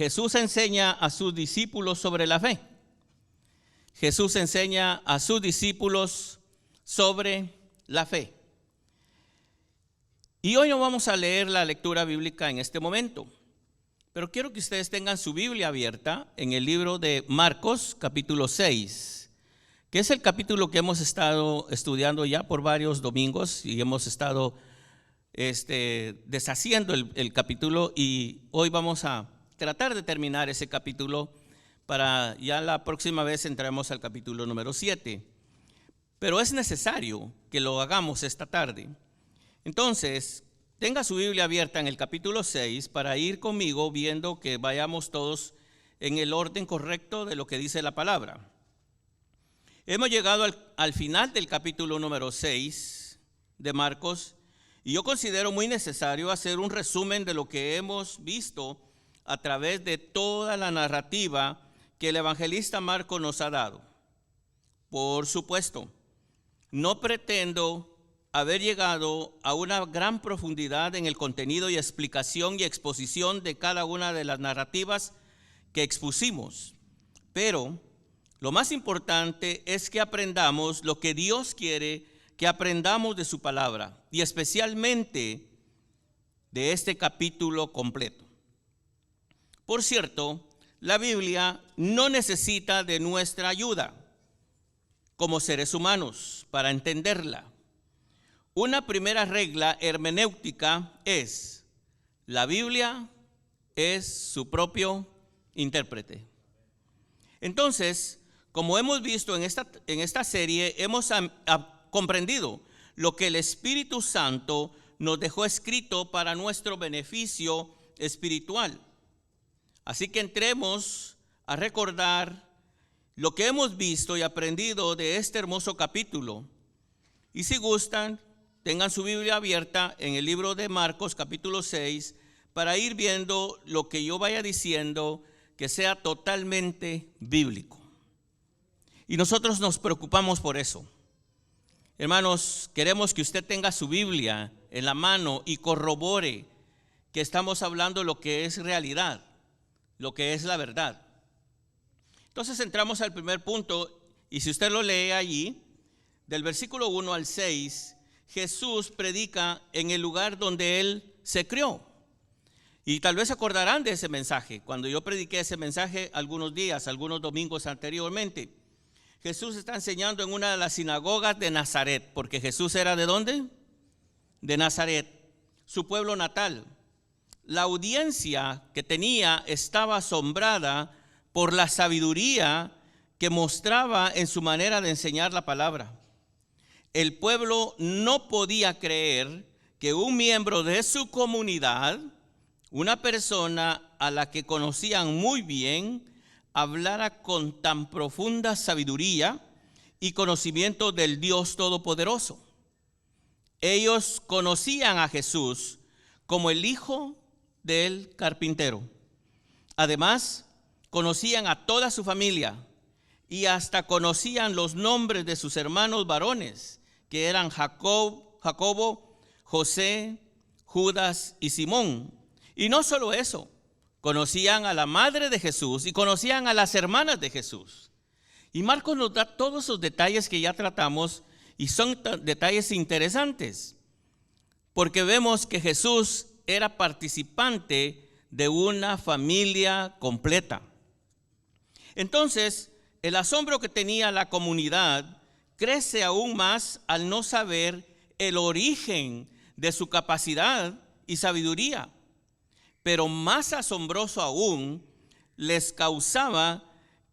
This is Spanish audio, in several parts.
Jesús enseña a sus discípulos sobre la fe. Jesús enseña a sus discípulos sobre la fe. Y hoy no vamos a leer la lectura bíblica en este momento, pero quiero que ustedes tengan su Biblia abierta en el libro de Marcos, capítulo 6, que es el capítulo que hemos estado estudiando ya por varios domingos y hemos estado deshaciendo el capítulo, y hoy vamos a tratar de terminar ese capítulo para ya la próxima vez entremos al capítulo número 7. Pero es necesario que lo hagamos esta tarde. Entonces, tenga su Biblia abierta en el capítulo 6 para ir conmigo viendo que vayamos todos en el orden correcto de lo que dice la palabra. Hemos llegado al final del capítulo número 6 de Marcos, y yo considero muy necesario hacer un resumen de lo que hemos visto a través de toda la narrativa que el evangelista Marcos nos ha dado. Por supuesto, no pretendo haber llegado a una gran profundidad en el contenido y explicación y exposición de cada una de las narrativas que expusimos, pero lo más importante es que aprendamos lo que Dios quiere que aprendamos de su palabra, y especialmente de este capítulo completo. Por cierto, la Biblia no necesita de nuestra ayuda como seres humanos para entenderla. Una primera regla hermenéutica es: la Biblia es su propio intérprete. Entonces, como hemos visto en esta serie, hemos comprendido lo que el Espíritu Santo nos dejó escrito para nuestro beneficio espiritual. Así que entremos a recordar lo que hemos visto y aprendido de este hermoso capítulo. Y si gustan, tengan su Biblia abierta en el libro de Marcos, capítulo 6, para ir viendo lo que yo vaya diciendo que sea totalmente bíblico. Y nosotros nos preocupamos por eso. Hermanos, queremos que usted tenga su Biblia en la mano y corrobore que estamos hablando lo que es realidad, lo que es la verdad. Entonces entramos al primer punto, y si usted lo lee allí, del versículo 1 al 6, Jesús predica en el lugar donde Él se crió. Y tal vez se acordarán de ese mensaje, cuando yo prediqué ese mensaje algunos domingos anteriormente. Jesús está enseñando en una de las sinagogas de Nazaret, porque Jesús era ¿de dónde? De Nazaret, su pueblo natal. La audiencia que tenía estaba asombrada por la sabiduría que mostraba en su manera de enseñar la palabra. El pueblo no podía creer que un miembro de su comunidad, una persona a la que conocían muy bien, hablara con tan profunda sabiduría y conocimiento del Dios Todopoderoso. Ellos conocían a Jesús como el hijo del carpintero. Además, conocían a toda su familia y hasta conocían los nombres de sus hermanos varones, que eran Jacobo, José, Judas y Simón. Y no solo eso, conocían a la madre de Jesús y conocían a las hermanas de Jesús. Y Marcos nos da todos esos detalles que ya tratamos, y son detalles interesantes, porque vemos que Jesús era participante de una familia completa. Entonces, el asombro que tenía la comunidad crece aún más al no saber el origen de su capacidad y sabiduría. Pero más asombroso aún, les causaba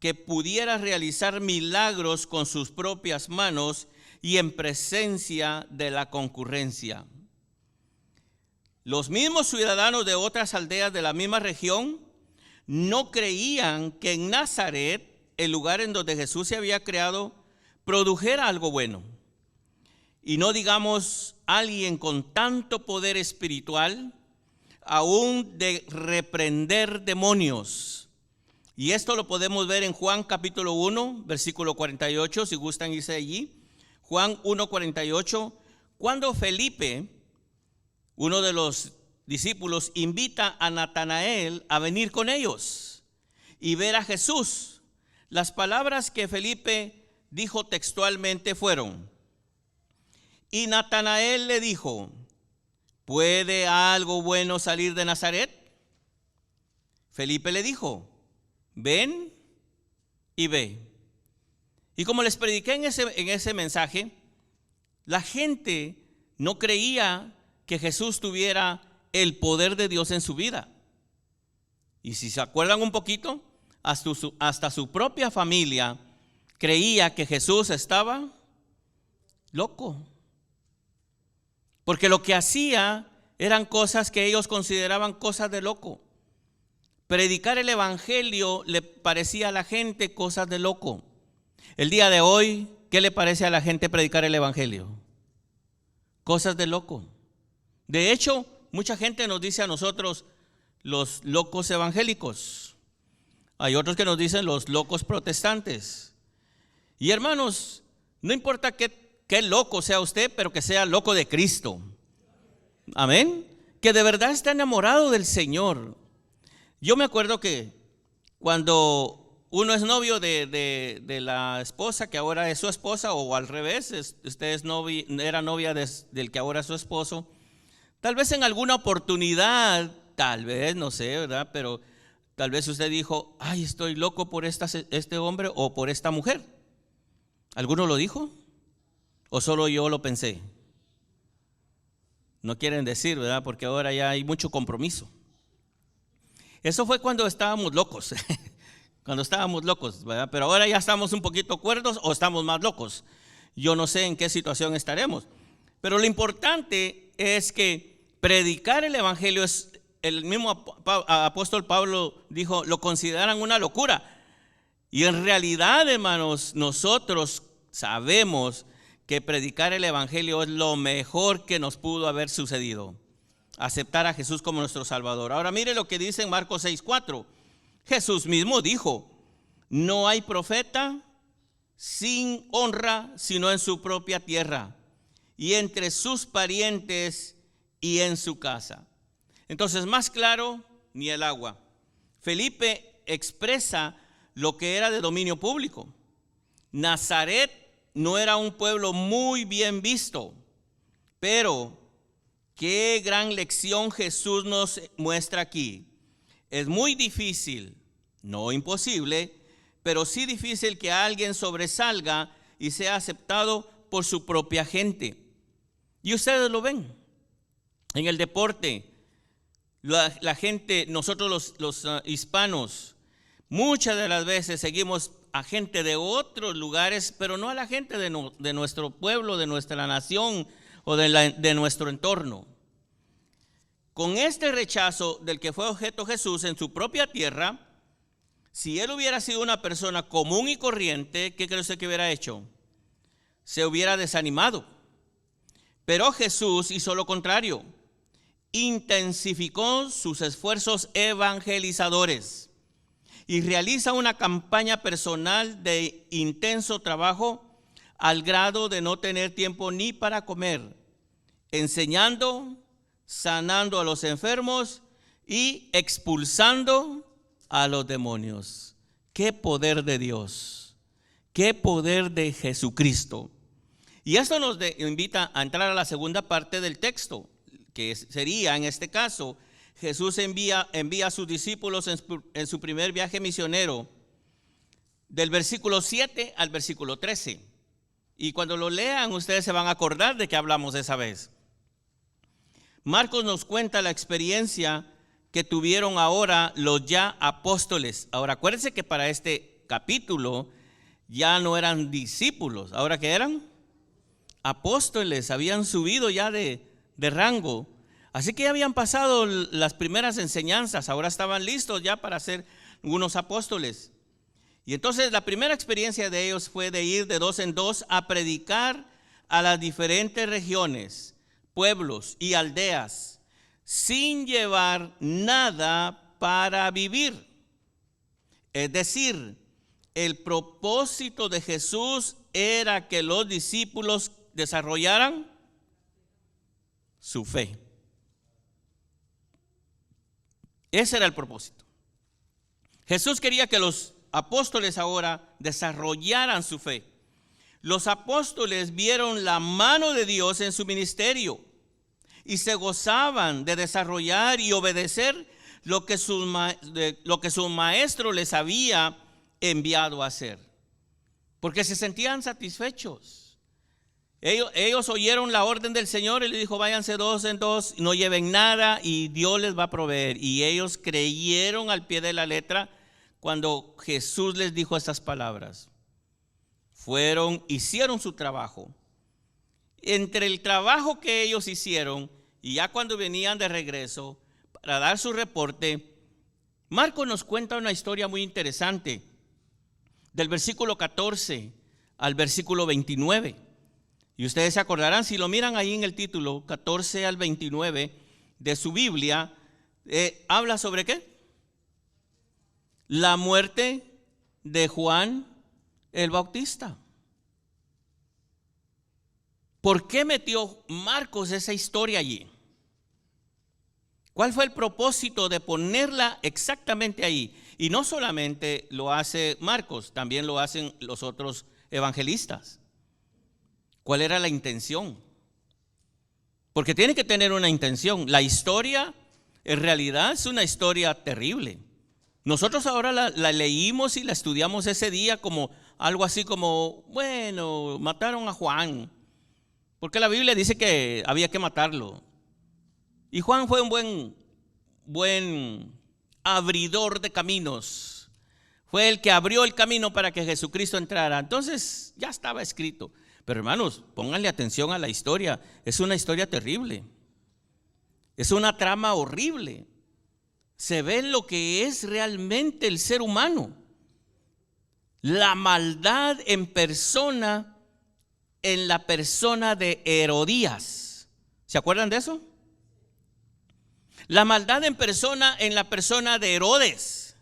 que pudiera realizar milagros con sus propias manos y en presencia de la concurrencia. Los mismos ciudadanos de otras aldeas de la misma región no creían que en Nazaret, el lugar en donde Jesús se había criado, produjera algo bueno. Y no digamos alguien con tanto poder espiritual, aún de reprender demonios. Y esto lo podemos ver en Juan capítulo 1, versículo 48, si gustan irse allí. Juan 1:48, cuando Felipe, uno de los discípulos invita a Natanael a venir con ellos y ver a Jesús. Las palabras que Felipe dijo textualmente fueron: y Natanael le dijo, ¿puede algo bueno salir de Nazaret? Felipe le dijo, ven y ve. Y como les prediqué en ese mensaje, la gente no creía que Jesús tuviera el poder de Dios en su vida. Y si se acuerdan un poquito, hasta su propia familia creía que Jesús estaba loco. Porque lo que hacía eran cosas que ellos consideraban cosas de loco. Predicar el evangelio le parecía a la gente cosas de loco. El día de hoy, ¿qué le parece a la gente predicar el evangelio? Cosas de loco. De hecho, mucha gente nos dice a nosotros los locos evangélicos. Hay otros que nos dicen los locos protestantes. Y hermanos, no importa qué loco sea usted, pero que sea loco de Cristo. Amén. Que de verdad está enamorado del Señor. Yo me acuerdo que cuando uno es novio de la esposa, que ahora es su esposa, o al revés, usted era novia del que ahora es su esposo, tal vez en alguna oportunidad, tal vez, no sé, ¿verdad? Pero tal vez usted dijo, ay, estoy loco por este hombre o por esta mujer. ¿Alguno lo dijo? ¿O solo yo lo pensé? No quieren decir, ¿verdad? Porque ahora ya hay mucho compromiso. Eso fue cuando estábamos locos, cuando estábamos locos, ¿verdad? Pero ahora ya estamos un poquito cuerdos o estamos más locos. Yo no sé en qué situación estaremos. Pero lo importante es que predicar el evangelio es, el mismo apóstol Pablo dijo, lo consideran una locura. Y en realidad, hermanos, nosotros sabemos que predicar el evangelio es lo mejor que nos pudo haber sucedido. Aceptar a Jesús como nuestro Salvador. Ahora mire lo que dice en Marcos 6:4. Jesús mismo dijo, no hay profeta sin honra sino en su propia tierra y entre sus parientes y en su casa. Entonces, más claro ni el agua. Felipe expresa lo que era de dominio público. Nazaret no era un pueblo muy bien visto, pero qué gran lección Jesús nos muestra aquí. Es muy difícil, no imposible, pero sí difícil que alguien sobresalga y sea aceptado por su propia gente. Y ustedes lo ven. En el deporte, la gente, nosotros los hispanos, muchas de las veces seguimos a gente de otros lugares, pero no a la gente de nuestro pueblo, de nuestra nación o de nuestro entorno. Con este rechazo del que fue objeto Jesús en su propia tierra, si él hubiera sido una persona común y corriente, ¿qué cree usted que hubiera hecho? Se hubiera desanimado. Pero Jesús hizo lo contrario. Intensificó sus esfuerzos evangelizadores y realiza una campaña personal de intenso trabajo al grado de no tener tiempo ni para comer, enseñando, sanando a los enfermos y expulsando a los demonios. ¡Qué poder de Dios! ¡Qué poder de Jesucristo! Y esto nos invita a entrar a la segunda parte del texto, que sería, en este caso, Jesús envía a sus discípulos en su primer viaje misionero, del versículo 7 al versículo 13. Y cuando lo lean, ustedes se van a acordar de que hablamos esa vez. Marcos nos cuenta la experiencia que tuvieron ahora los ya apóstoles. Ahora, acuérdense que para este capítulo ya no eran discípulos. ¿Ahora qué eran? Apóstoles. Habían subido ya de rango. Así que ya habían pasado las primeras enseñanzas. Ahora estaban listos ya para ser unos apóstoles. Y entonces la primera experiencia de ellos fue de ir de dos en dos a predicar a las diferentes regiones, pueblos y aldeas, sin llevar nada para vivir. Es decir, el propósito de Jesús era que los discípulos desarrollaran su fe. Ese era el propósito. Jesús quería que los apóstoles ahora desarrollaran su fe. Los apóstoles vieron la mano de Dios en su ministerio y se gozaban de desarrollar y obedecer lo que su maestro les había enviado a hacer, porque se sentían satisfechos. Ellos oyeron la orden del Señor y le dijo: váyanse dos en dos, no lleven nada y Dios les va a proveer. Y ellos creyeron al pie de la letra cuando Jesús les dijo estas palabras. Fueron, hicieron su trabajo. Entre el trabajo que ellos hicieron y ya cuando venían de regreso para dar su reporte, Marcos nos cuenta una historia muy interesante, del versículo 14 al versículo 29. Y ustedes se acordarán, si lo miran ahí en el título, 14 al 29 de su Biblia, habla sobre ¿qué? La muerte de Juan el Bautista. ¿Por qué metió Marcos esa historia allí? ¿Cuál fue el propósito de ponerla exactamente ahí? Y no solamente lo hace Marcos, también lo hacen los otros evangelistas. ¿Cuál era la intención? Porque tiene que tener una intención. La historia en realidad es una historia terrible. Nosotros ahora la leímos y la estudiamos ese día como algo así como, bueno, mataron a Juan, porque la Biblia dice que había que matarlo. Y Juan fue un buen abridor de caminos. Fue el que abrió el camino para que Jesucristo entrara. Entonces ya estaba escrito. Pero hermanos, pónganle atención a la historia. Es una historia terrible. Es una trama horrible. Se ve lo que es realmente el ser humano. La maldad en persona, en la persona de Herodías. ¿Se acuerdan de eso? La maldad en persona en la persona de Herodes.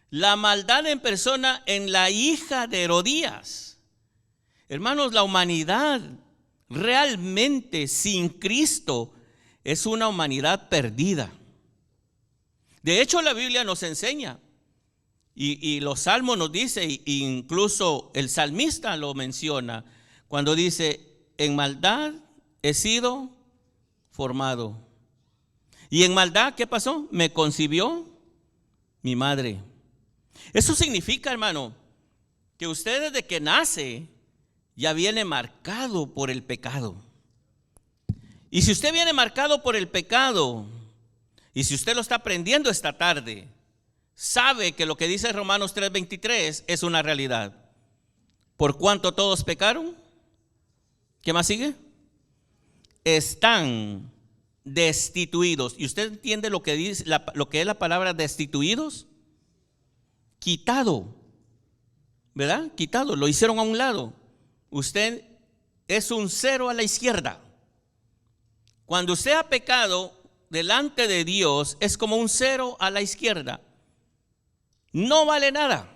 La maldad en persona en la hija de Herodías. Hermanos, la humanidad realmente sin Cristo es una humanidad perdida. De hecho, la Biblia nos enseña, y los salmos nos dice, e incluso el salmista lo menciona, cuando dice: en maldad he sido formado. Y en maldad, ¿qué pasó? Me concibió mi madre. Eso significa, hermano, que usted desde que nace ya viene marcado por el pecado. Y si usted viene marcado por el pecado, y si usted lo está aprendiendo esta tarde, sabe que lo que dice Romanos 3:23 es una realidad. Por cuanto todos pecaron, ¿qué más sigue? Están destituidos. ¿Y usted entiende lo que dice, lo que es la palabra destituidos? Quitado, ¿verdad? Quitado, lo hicieron a un lado. Usted es un cero a la izquierda. Cuando usted ha pecado delante de Dios, es como un cero a la izquierda. No vale nada.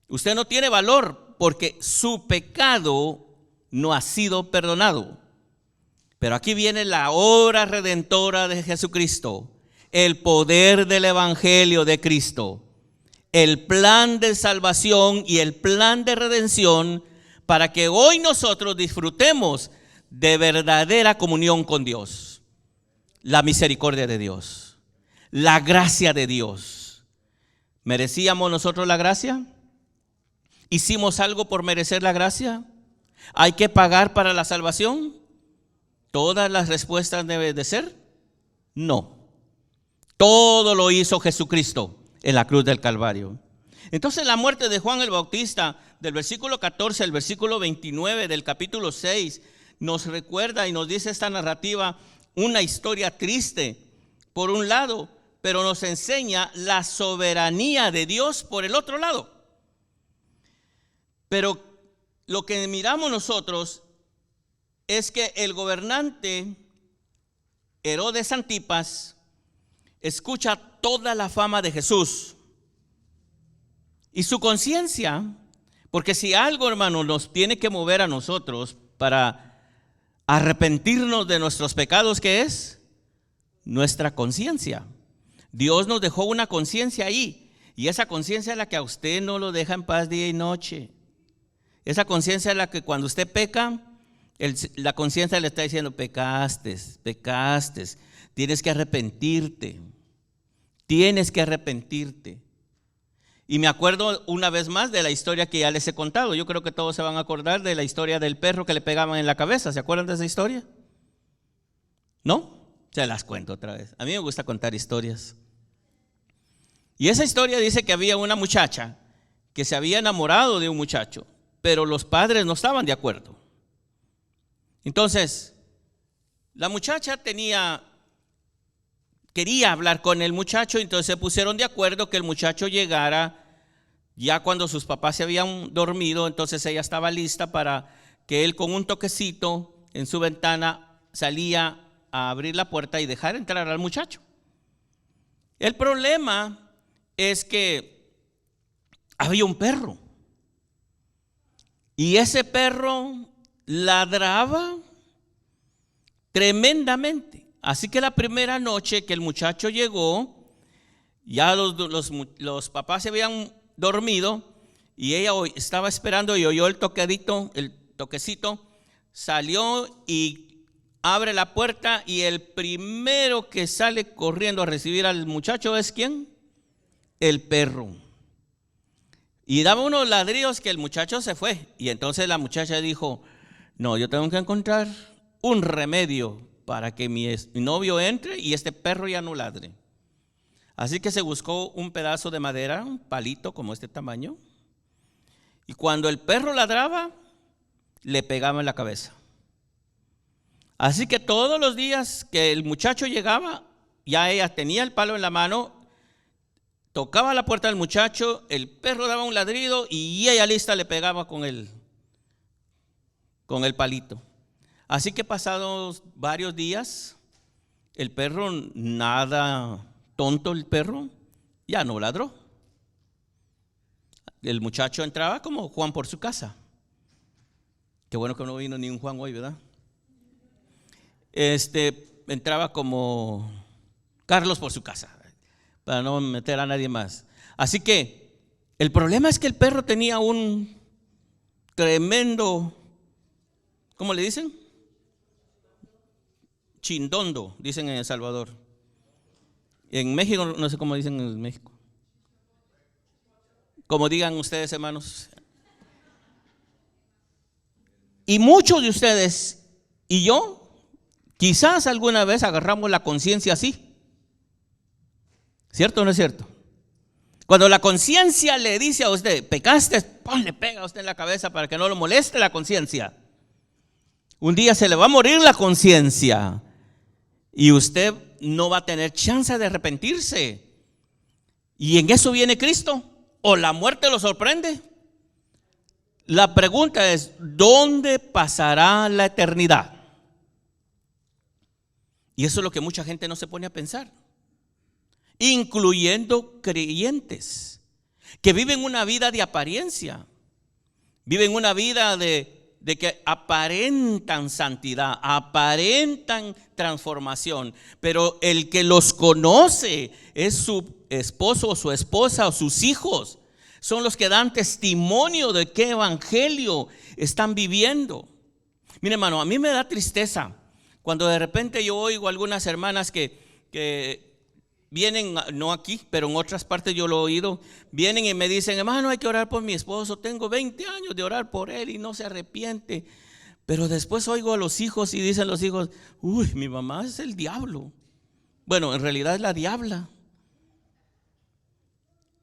Usted no tiene valor porque su pecado no ha sido perdonado. Pero aquí viene la obra redentora de Jesucristo, el poder del evangelio de Cristo, el plan de salvación y el plan de redención para que hoy nosotros disfrutemos de verdadera comunión con Dios. La misericordia de Dios, la gracia de Dios. ¿Merecíamos nosotros la gracia? ¿Hicimos algo por merecer la gracia? ¿Hay que pagar para la salvación? ¿Todas las respuestas deben de ser? No. Todo lo hizo Jesucristo en la cruz del Calvario. Entonces la muerte de Juan el Bautista, del versículo 14 al versículo 29 del capítulo 6, nos recuerda y nos dice esta narrativa una historia triste por un lado, pero nos enseña la soberanía de Dios por el otro lado. Pero lo que miramos nosotros es que el gobernante Herodes Antipas escucha toda la fama de Jesús y su conciencia, porque si algo, hermano, nos tiene que mover a nosotros para arrepentirnos de nuestros pecados, ¿qué es? nuestra conciencia. Dios nos dejó una conciencia ahí, y esa conciencia es la que a usted no lo deja en paz día y noche. Esa conciencia es la que cuando usted peca, la conciencia le está diciendo: pecaste, tienes que arrepentirte, Y me acuerdo una vez más de la historia que ya les he contado. Yo creo que todos se van a acordar de la historia del perro que le pegaban en la cabeza. ¿Se acuerdan de esa historia? ¿No? Se las cuento otra vez. A mí me gusta contar historias. Y esa historia dice que había una muchacha que se había enamorado de un muchacho, pero los padres no estaban de acuerdo. Entonces, la muchacha quería hablar con el muchacho, entonces se pusieron de acuerdo que el muchacho llegara ya cuando sus papás se habían dormido. Entonces ella estaba lista para que él, con un toquecito en su ventana, salía a abrir la puerta y dejar entrar al muchacho. El problema es que había un perro, y ese perro ladraba tremendamente. Así que la primera noche que el muchacho llegó, ya los papás se habían dormido, y ella estaba esperando y oyó el toquecito, salió y abre la puerta, y el primero que sale corriendo a recibir al muchacho es ¿quién? El perro. Y daba unos ladrillos que el muchacho se fue. Y entonces la muchacha dijo: no, yo tengo que encontrar un remedio para que mi novio entre y este perro ya no ladre. Así que se buscó un pedazo de madera, un palito como este tamaño, y cuando el perro ladraba, le pegaba en la cabeza. Así que todos los días que el muchacho llegaba, ya ella tenía el palo en la mano, tocaba la puerta del muchacho, el perro daba un ladrido y ella lista le pegaba con el palito. Así que pasados varios días, el perro, nada tonto el perro, ya no ladró. El muchacho entraba como Juan por su casa. Qué bueno que no vino ni un Juan hoy, ¿verdad? Entraba como Carlos por su casa, para no meter a nadie más. Así que el problema es que el perro tenía un tremendo, ¿cómo le dicen? Chindondo, dicen en El Salvador. En México no sé cómo dicen en México. Como digan ustedes, hermanos. Y muchos de ustedes y yo, quizás alguna vez agarramos la conciencia así. ¿Cierto o no es cierto? Cuando la conciencia le dice a usted: pecaste, le pega a usted en la cabeza para que no lo moleste la conciencia. Un día se le va a morir la conciencia y usted no va a tener chance de arrepentirse. Y en eso viene Cristo, o la muerte lo sorprende. La pregunta es: ¿dónde pasará la eternidad? Y eso es lo que mucha gente no se pone a pensar, incluyendo creyentes que viven una vida de apariencia, viven una vida de que aparentan santidad, aparentan transformación, pero el que los conoce es su esposo o su esposa o sus hijos. Son los que dan testimonio de qué evangelio están viviendo. Mire, hermano, a mí me da tristeza cuando de repente yo oigo a algunas hermanas que vienen, no aquí, pero en otras partes yo lo he oído, vienen y me dicen: hermano, hay que orar por mi esposo, tengo 20 años de orar por él y no se arrepiente. Pero después oigo a los hijos y dicen los hijos: uy, mi mamá es el diablo. Bueno, en realidad es la diabla,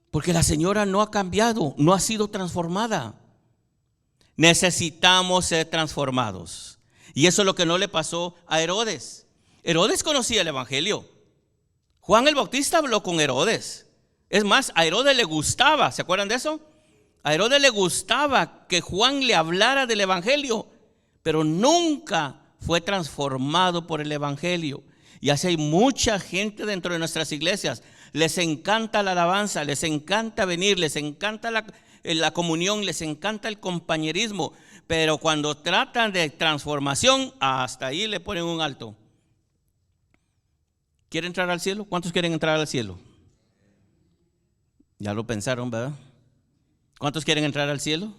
porque la señora no ha cambiado, no ha sido transformada. Necesitamos ser transformados. Y eso es lo que no le pasó a Herodes. Herodes conocía el evangelio. Juan el Bautista habló con Herodes. Es más, a Herodes le gustaba, ¿se acuerdan de eso? A Herodes le gustaba que Juan le hablara del evangelio, pero nunca fue transformado por el evangelio. Y así hay mucha gente dentro de nuestras iglesias. Les encanta la alabanza, les encanta venir, les encanta la comunión, les encanta el compañerismo, pero cuando tratan de transformación, hasta ahí le ponen un alto. ¿Quiere entrar al cielo? ¿Cuántos quieren entrar al cielo? Ya lo pensaron, ¿verdad? ¿Cuántos quieren entrar al cielo?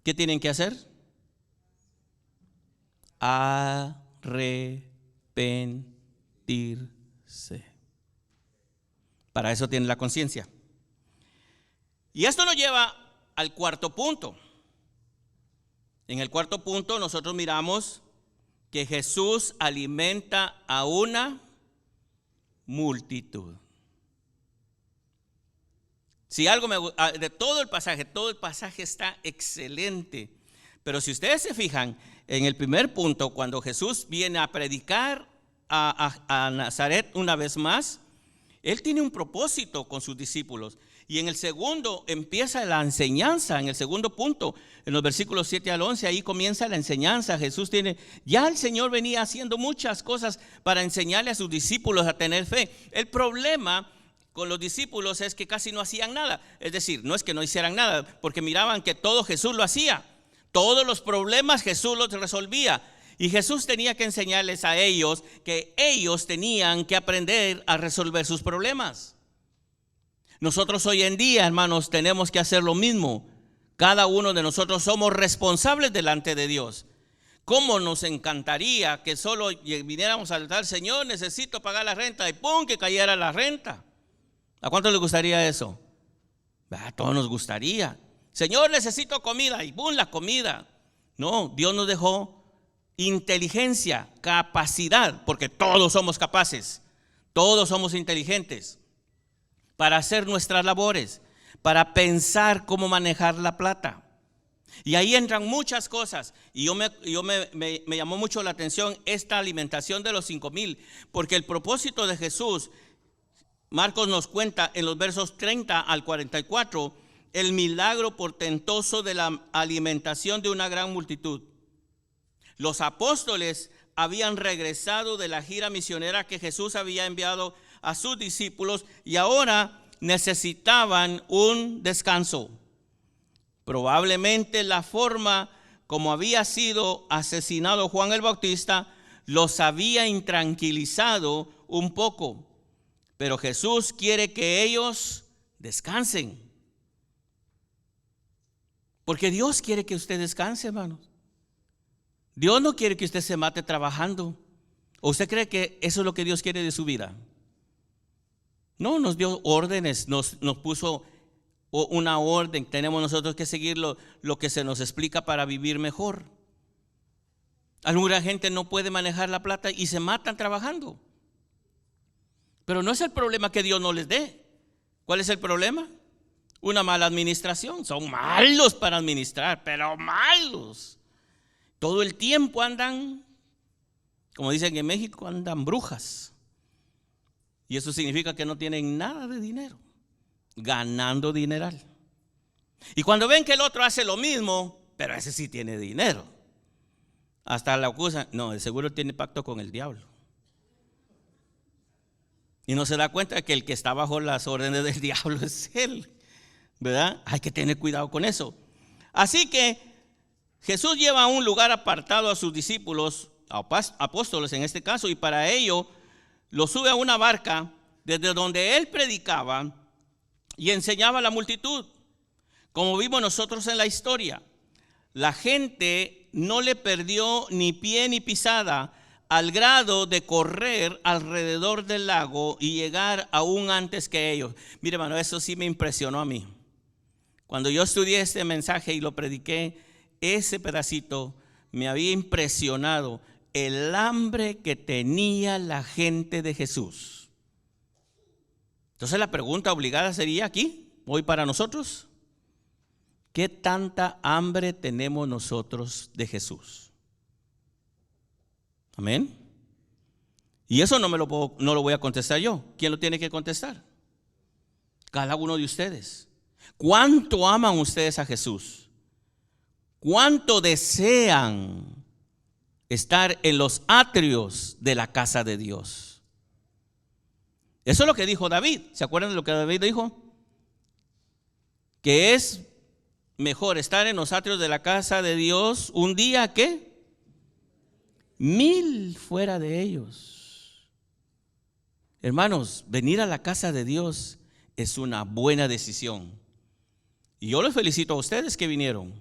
¿Qué tienen que hacer? Arrepentirse. Para eso tiene la conciencia. Y esto nos lleva al cuarto punto. En el cuarto punto nosotros miramos que Jesús alimenta a una multitud. Si algo de todo el pasaje está excelente. Pero si ustedes se fijan en el primer punto, cuando Jesús viene a predicar a Nazaret una vez más, Él tiene un propósito con sus discípulos. Y en el segundo empieza la enseñanza, en el segundo punto, en los versículos 7 al 11, ahí comienza la enseñanza. Ya el Señor venía haciendo muchas cosas para enseñarle a sus discípulos a tener fe. El problema con los discípulos es que casi no hacían nada. Es decir, no es que no hicieran nada, porque miraban que todo Jesús lo hacía. Todos los problemas Jesús los resolvía. Y Jesús tenía que enseñarles a ellos que ellos tenían que aprender a resolver sus problemas. Nosotros hoy en día, hermanos, tenemos que hacer lo mismo. Cada uno de nosotros somos responsables delante de Dios. ¿Cómo nos encantaría que solo viniéramos al altar? Señor, necesito pagar la renta, y ¡pum!, que cayera la renta. ¿A cuánto les gustaría eso? A todos nos gustaría. Señor, necesito comida, y ¡pum!, la comida. No, Dios nos dejó inteligencia, capacidad, porque todos somos capaces, todos somos inteligentes para hacer nuestras labores, para pensar cómo manejar la plata. Y ahí entran muchas cosas. Y me llamó mucho la atención esta alimentación de los 5,000, porque el propósito de Jesús, Marcos nos cuenta en los versos 30 al 44, el milagro portentoso de la alimentación de una gran multitud. Los apóstoles habían regresado de la gira misionera que Jesús había enviado a sus discípulos y ahora necesitaban un descanso. Probablemente la forma como había sido asesinado Juan el Bautista los había intranquilizado un poco, pero Jesús quiere que ellos descansen, porque Dios quiere que usted descanse, hermanos. Dios no quiere que usted se mate trabajando. ¿O usted cree que eso es lo que Dios quiere de su vida? No, nos dio órdenes, nos puso una orden. Tenemos nosotros que seguir lo que se nos explica para vivir mejor. Alguna gente no puede manejar la plata y se matan trabajando. Pero no es el problema que Dios no les dé. ¿Cuál es el problema? Una mala administración. Son malos para administrar, pero malos. Todo el tiempo andan, como dicen en México, andan brujas. Y eso significa que no tienen nada de dinero, ganando dineral. Y cuando ven que el otro hace lo mismo, pero ese sí tiene dinero, hasta la acusan. No, de seguro tiene pacto con el diablo. Y no se da cuenta que el que está bajo las órdenes del diablo es él, ¿verdad? Hay que tener cuidado con eso. Así que Jesús lleva a un lugar apartado a sus discípulos, apóstoles en este caso, y para ello lo sube a una barca desde donde él predicaba y enseñaba a la multitud. Como vimos nosotros en la historia, la gente no le perdió ni pie ni pisada al grado de correr alrededor del lago y llegar aún antes que ellos. Mire, hermano, eso sí me impresionó a mí. Cuando yo estudié este mensaje y lo prediqué, ese pedacito me había impresionado el hambre que tenía la gente de Jesús. Entonces la pregunta obligada sería aquí, hoy para nosotros: ¿qué tanta hambre tenemos nosotros de Jesús? Amén. Y eso no lo voy a contestar yo. ¿Quién lo tiene que contestar? Cada uno de ustedes. ¿Cuánto aman ustedes a Jesús? ¿Cuánto desean estar en los atrios de la casa de Dios? Eso es lo que dijo David. ¿Se acuerdan de lo que David dijo? Que es mejor estar en los atrios de la casa de Dios un día que 1000 fuera de ellos. Hermanos, venir a la casa de Dios es una buena decisión. Y yo les felicito a ustedes que vinieron.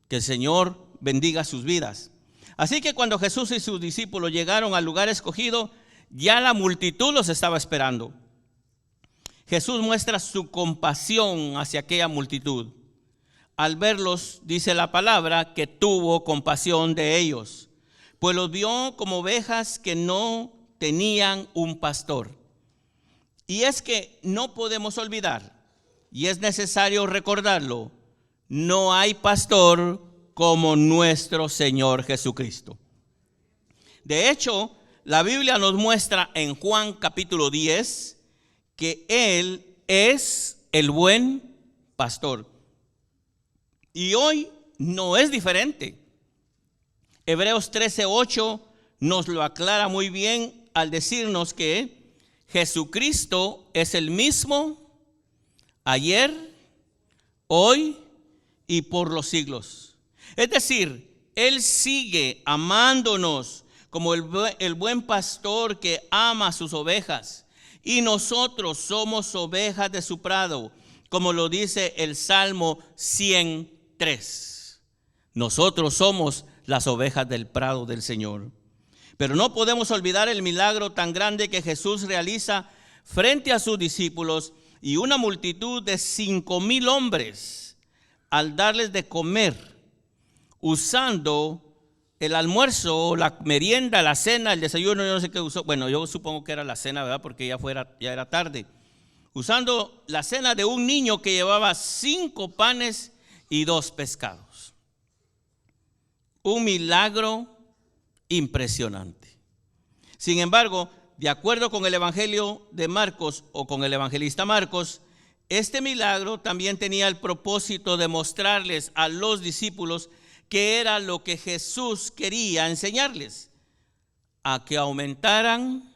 Que el Señor bendiga sus vidas. Así que cuando Jesús y sus discípulos llegaron al lugar escogido, ya la multitud los estaba esperando. Jesús muestra su compasión hacia aquella multitud. Al verlos, dice la palabra, que tuvo compasión de ellos, pues los vio como ovejas que no tenían un pastor. Y es que no podemos olvidar, y es necesario recordarlo, no hay pastor como nuestro Señor Jesucristo. De hecho, la Biblia nos muestra en Juan capítulo 10 que Él es el buen pastor. Y hoy no es diferente. Hebreos 13:8 nos lo aclara muy bien al decirnos que Jesucristo es el mismo ayer, hoy y por los siglos. Es decir, Él sigue amándonos como el buen pastor que ama a sus ovejas. Y nosotros somos ovejas de su prado, como lo dice el Salmo 103. Nosotros somos las ovejas del prado del Señor. Pero no podemos olvidar el milagro tan grande que Jesús realiza frente a sus discípulos y una multitud de 5,000 hombres al darles de comer, usando el almuerzo, la merienda, la cena, el desayuno, yo no sé qué usó. Bueno, yo supongo que era la cena, ¿verdad? Porque ya era tarde. Usando la cena de un niño que llevaba 5 panes y 2 pescados. Un milagro impresionante. Sin embargo, de acuerdo con el Evangelio de Marcos o con el evangelista Marcos, este milagro también tenía el propósito de mostrarles a los discípulos que era lo que Jesús quería enseñarles, a que aumentaran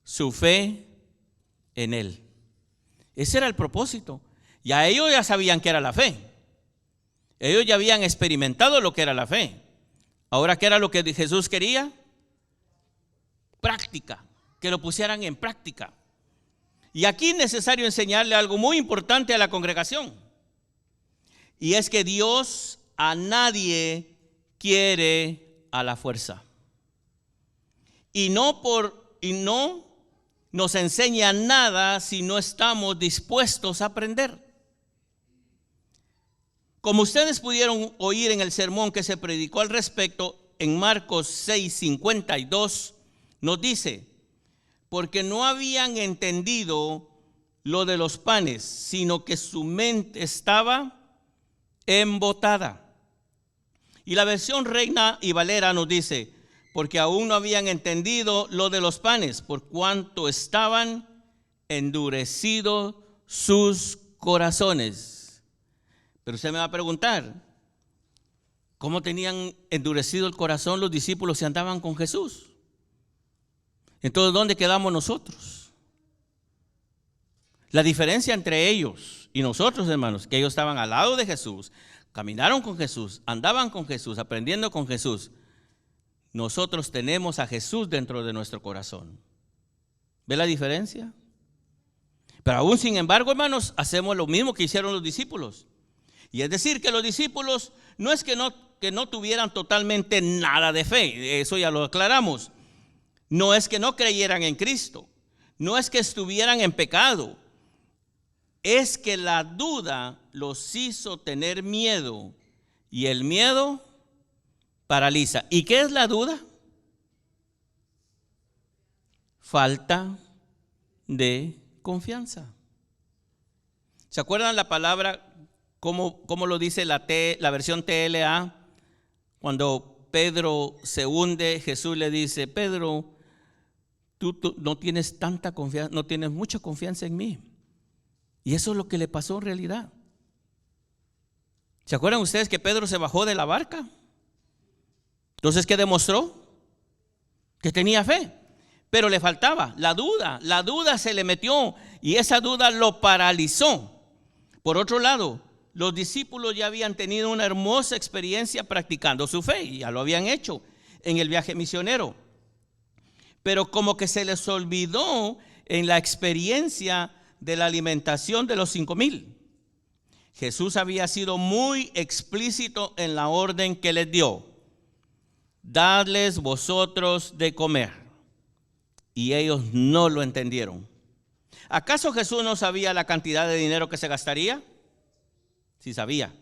su fe en Él. Ese era el propósito. Ya ellos ya sabían que era la fe. Ellos ya habían experimentado lo que era la fe. Ahora, ¿qué era lo que Jesús quería? Práctica, que lo pusieran en práctica. Y aquí es necesario enseñarle algo muy importante a la congregación. Y es que Dios a nadie quiere a la fuerza. Y no nos enseña nada si no estamos dispuestos a aprender. Como ustedes pudieron oír en el sermón que se predicó al respecto, en Marcos 6:52, nos dice: porque no habían entendido lo de los panes, sino que su mente estaba embotada. Y la versión Reina y Valera nos dice: porque aún no habían entendido lo de los panes, por cuanto estaban endurecidos sus corazones. Pero usted me va a preguntar, ¿cómo tenían endurecido el corazón los discípulos si andaban con Jesús? Entonces, ¿dónde quedamos nosotros? La diferencia entre ellos y nosotros, hermanos, que ellos estaban al lado de Jesús, caminaron con Jesús, andaban con Jesús, aprendiendo con Jesús. Nosotros tenemos a Jesús dentro de nuestro corazón. ¿Ve la diferencia? Pero aún sin embargo, hermanos, hacemos lo mismo que hicieron los discípulos. Y es decir, que los discípulos no es que no tuvieran totalmente nada de fe, eso ya lo aclaramos. No es que no creyeran en Cristo, no es que estuvieran en pecado, es que la duda los hizo tener miedo y el miedo paraliza. ¿Y qué es la duda? Falta de confianza. ¿Se acuerdan la palabra, cómo lo dice la versión TLA? Cuando Pedro se hunde, Jesús le dice: Pedro, tú no tienes tanta confianza, no tienes mucha confianza en mí. Y eso es lo que le pasó en realidad. ¿Se acuerdan ustedes que Pedro se bajó de la barca? Entonces, ¿qué demostró? Que tenía fe, pero le faltaba la duda se le metió y esa duda lo paralizó. Por otro lado, los discípulos ya habían tenido una hermosa experiencia practicando su fe y ya lo habían hecho en el viaje misionero. pero como que se les olvidó en la experiencia de la alimentación de los 5,000. Jesús había sido muy explícito en la orden que les dio: dadles vosotros de comer. Y ellos no lo entendieron. ¿Acaso Jesús no sabía la cantidad de dinero que se gastaría? Sí sabía.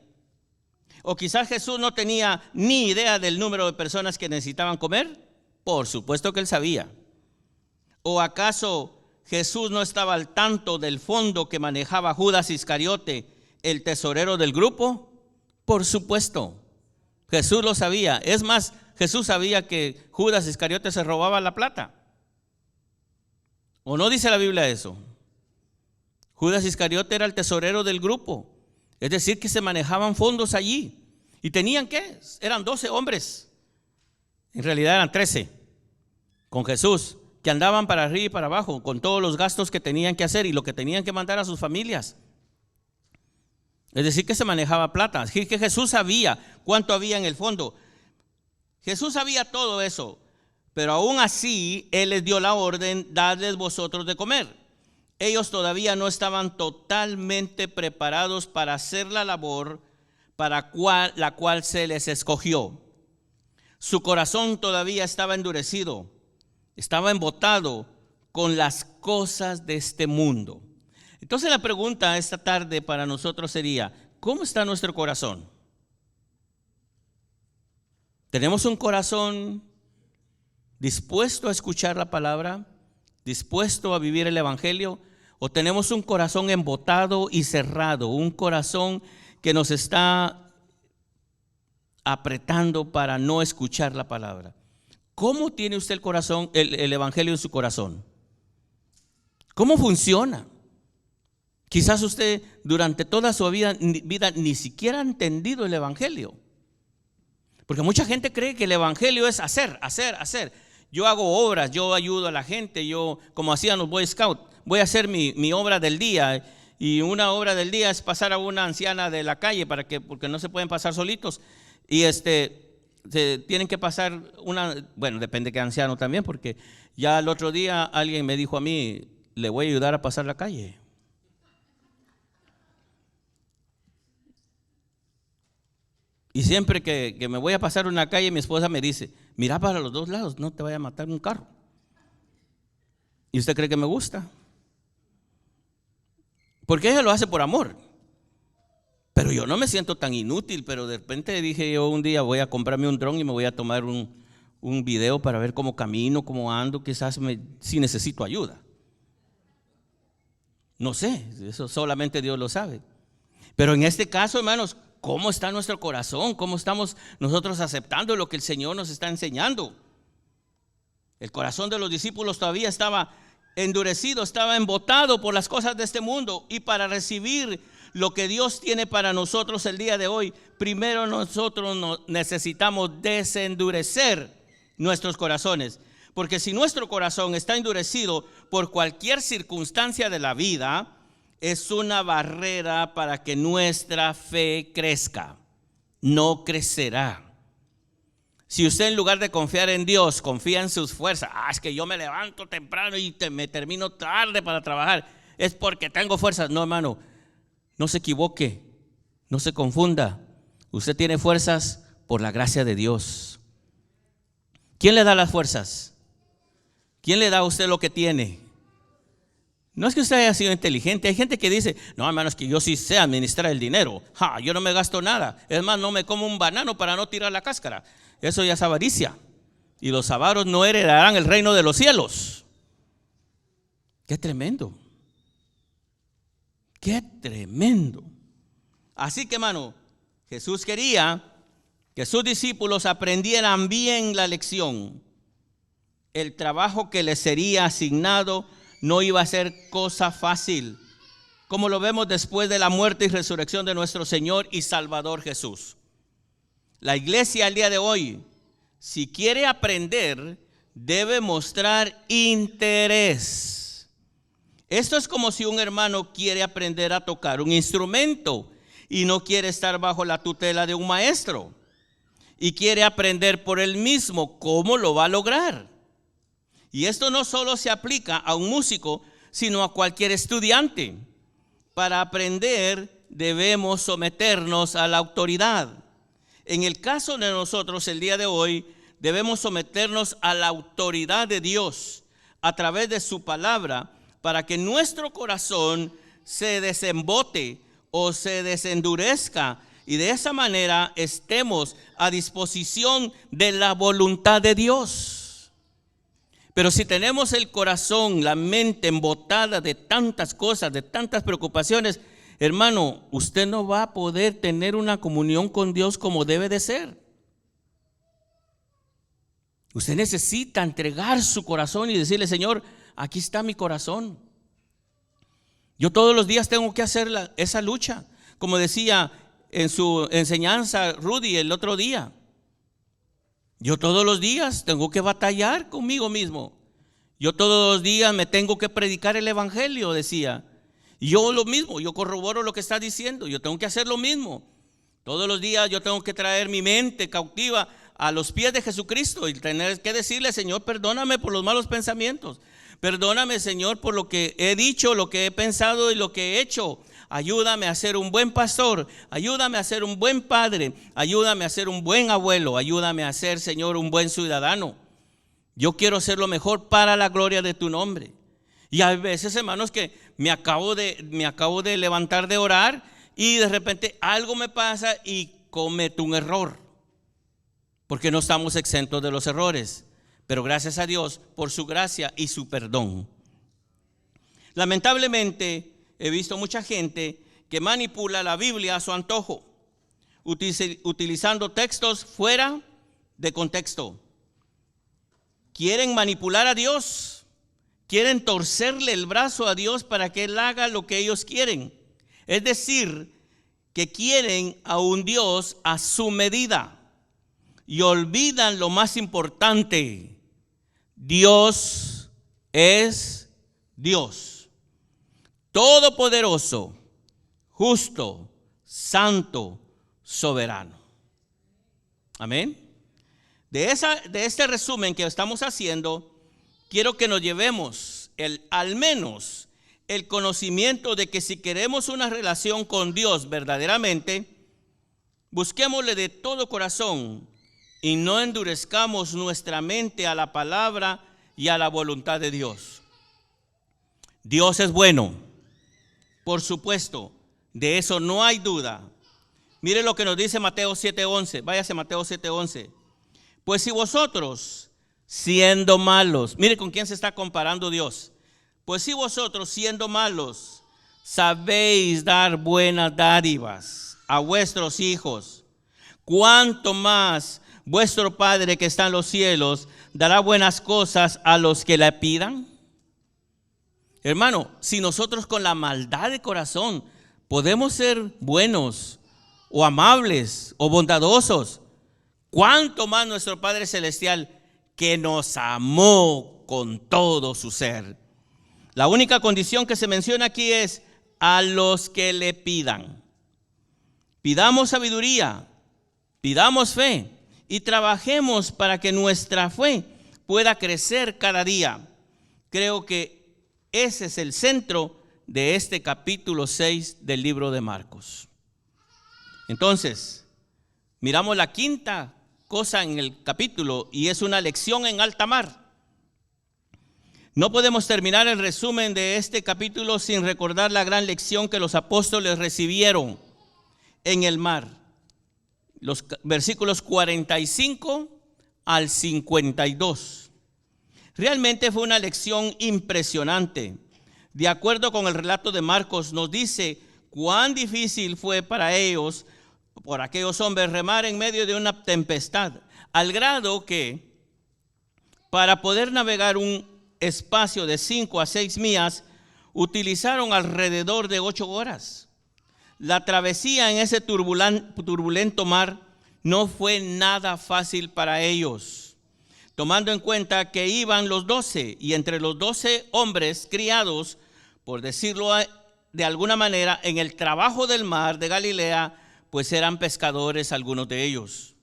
¿O quizás Jesús no tenía ni idea del número de personas que necesitaban comer? Por supuesto que él sabía. ¿O acaso Jesús no estaba al tanto del fondo que manejaba Judas Iscariote, el tesorero del grupo? Por supuesto, Jesús lo sabía. Es más, Jesús sabía que Judas Iscariote se robaba la plata. ¿O no dice la Biblia eso? Judas Iscariote era el tesorero del grupo. Es decir, que se manejaban fondos allí. ¿Y tenían qué? Eran 12 hombres. En realidad eran 13 con Jesús, que andaban para arriba y para abajo con todos los gastos que tenían que hacer y lo que tenían que mandar a sus familias. Es decir, que se manejaba plata. Es decir, que Jesús sabía cuánto había en el fondo. Jesús sabía todo eso, pero aún así Él les dio la orden: dadles vosotros de comer. Ellos todavía no estaban totalmente preparados para hacer la labor para la cual se les escogió. Su corazón todavía estaba endurecido, estaba embotado con las cosas de este mundo. Entonces la pregunta esta tarde para nosotros sería: ¿cómo está nuestro corazón? ¿Tenemos un corazón dispuesto a escuchar la palabra, dispuesto a vivir el evangelio? ¿O tenemos un corazón embotado y cerrado, un corazón que nos está apretando para no escuchar la palabra? ¿Cómo tiene usted el corazón, el evangelio en su corazón? ¿Cómo funciona? Quizás usted durante toda su vida ni siquiera ha entendido el evangelio. Porque mucha gente cree que el evangelio es hacer. Yo hago obras, yo ayudo a la gente, yo, como hacían los Boy Scouts, voy a hacer mi obra del día. Y una obra del día es pasar a una anciana de la calle porque no se pueden pasar solitos. Y tienen que pasar bueno, depende de qué anciano también, porque ya el otro día alguien me dijo a mí: le voy a ayudar a pasar la calle. Y siempre que me voy a pasar una calle, mi esposa me dice: mira para los dos lados, no te vaya a matar un carro. ¿Y usted cree que me gusta? Porque ella lo hace por amor. Pero yo no me siento tan inútil. Pero de repente dije yo un día: voy a comprarme un dron y me voy a tomar un video para ver cómo camino, cómo ando, quizás si necesito ayuda. No sé, eso solamente Dios lo sabe. Pero en este caso, hermanos, ¿cómo está nuestro corazón? ¿Cómo estamos nosotros aceptando lo que el Señor nos está enseñando? El corazón de los discípulos todavía estaba endurecido, estaba embotado por las cosas de este mundo. Y para recibir lo que Dios tiene para nosotros el día de hoy, primero nosotros necesitamos desendurecer nuestros corazones. Porque si nuestro corazón está endurecido por cualquier circunstancia de la vida, es una barrera para que nuestra fe crezca. No crecerá. Si usted, en lugar de confiar en Dios, confía en sus fuerzas: es que yo me levanto temprano y me termino tarde para trabajar, es porque tengo fuerzas. No, hermano, no se equivoque, no se confunda. Usted tiene fuerzas por la gracia de Dios. ¿Quién le da las fuerzas? ¿Quién le da a usted lo que tiene? No es que usted haya sido inteligente. Hay gente que dice: no, hermano, es que yo sí sé administrar el dinero. Yo no me gasto nada. Es más, no me como un banano para no tirar la cáscara. Eso ya es avaricia. Y los avaros no heredarán el reino de los cielos. Qué tremendo. Qué tremendo. Así que, hermano, Jesús quería que sus discípulos aprendieran bien la lección. El trabajo que les sería asignado no iba a ser cosa fácil, como lo vemos después de la muerte y resurrección de nuestro Señor y Salvador Jesús. La iglesia al día de hoy, si quiere aprender, debe mostrar interés. Esto es como si un hermano quiere aprender a tocar un instrumento y no quiere estar bajo la tutela de un maestro y quiere aprender por él mismo. ¿Cómo lo va a lograr? Y esto no solo se aplica a un músico, sino a cualquier estudiante. Para aprender debemos someternos a la autoridad. En el caso de nosotros el día de hoy, debemos someternos a la autoridad de Dios a través de su palabra, para que nuestro corazón se desembote o se desendurezca y de esa manera estemos a disposición de la voluntad de Dios. Pero si tenemos el corazón, la mente embotada de tantas cosas, de tantas preocupaciones, hermano, usted no va a poder tener una comunión con Dios como debe de ser. Usted necesita entregar su corazón y decirle: Señor, aquí está mi corazón. Yo todos los días tengo que hacer esa lucha. Como decía en su enseñanza Rudy el otro día, yo todos los días tengo que batallar conmigo mismo. Yo todos los días me tengo que predicar el evangelio, decía. Y yo lo mismo, yo corroboro lo que está diciendo. Yo tengo que hacer lo mismo. Todos los días yo tengo que traer mi mente cautiva a los pies de Jesucristo y tener que decirle: Señor, perdóname por los malos pensamientos. Perdóname, Señor, por lo que he dicho, lo que he pensado y lo que he hecho. Ayúdame a ser un buen pastor. Ayúdame a ser un buen padre. Ayúdame a ser un buen abuelo. Ayúdame a ser, Señor, un buen ciudadano. Yo quiero ser lo mejor para la gloria de tu nombre. Y hay veces, hermanos, que me acabo de levantar de orar y de repente algo me pasa y cometo un error. Porque no estamos exentos de los errores. Pero gracias a Dios por su gracia y su perdón. Lamentablemente he visto mucha gente que manipula la Biblia a su antojo, utilizando textos fuera de contexto. Quieren manipular a Dios, quieren torcerle el brazo a Dios para que Él haga lo que ellos quieren. Es decir, que quieren a un Dios a su medida y olvidan lo más importante: Dios es Dios, todopoderoso, justo, santo, soberano. Amén. De este resumen que estamos haciendo, quiero que nos llevemos al menos el conocimiento de que si queremos una relación con Dios verdaderamente, busquémosle de todo corazón y no endurezcamos nuestra mente a la palabra y a la voluntad de Dios. Dios es bueno, por supuesto, de eso no hay duda. Mire lo que nos dice Mateo 7:11. Váyase a Mateo 7:11. Pues si vosotros, siendo malos, mire con quién se está comparando Dios. Pues si vosotros, siendo malos, sabéis dar buenas dádivas a vuestros hijos, ¿cuánto más vuestro Padre que está en los cielos dará buenas cosas a los que le pidan? Hermano, si nosotros con la maldad de corazón podemos ser buenos o amables o bondadosos, ¿cuánto más nuestro Padre Celestial, que nos amó con todo su ser? La única condición que se menciona aquí es a los que le pidan. Pidamos sabiduría, pidamos fe y trabajemos para que nuestra fe pueda crecer cada día. Creo que ese es el centro de este capítulo 6 del libro de Marcos. Entonces, miramos la quinta cosa en el capítulo y es una lección en alta mar. No podemos terminar el resumen de este capítulo sin recordar la gran lección que los apóstoles recibieron en el mar. Los versículos 45 al 52. Realmente fue una lección impresionante. De acuerdo con el relato de Marcos, nos dice cuán difícil fue para ellos, por aquellos hombres, remar en medio de una tempestad, al grado que para poder navegar un espacio de 5 a 6 millas, utilizaron alrededor de 8 horas. La travesía en ese turbulento mar no fue nada fácil para ellos, tomando en cuenta que iban los 12 y entre los 12 hombres criados, por decirlo de alguna manera, en el trabajo del mar de Galilea, pues eran pescadores algunos de ellos.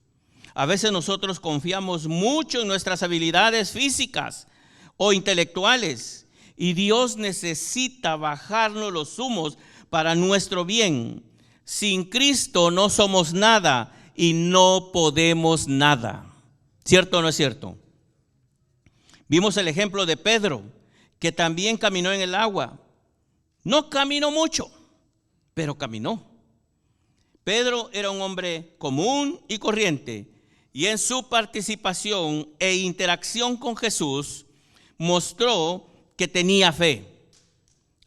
A veces nosotros confiamos mucho en nuestras habilidades físicas o intelectuales. Y Dios necesita bajarnos los humos para nuestro bien. Sin Cristo no somos nada y no podemos nada. ¿Cierto o no es cierto? Vimos el ejemplo de Pedro, que también caminó en el agua. No caminó mucho, pero caminó. Pedro era un hombre común y corriente, y en su participación e interacción con Jesús mostró que tenía fe.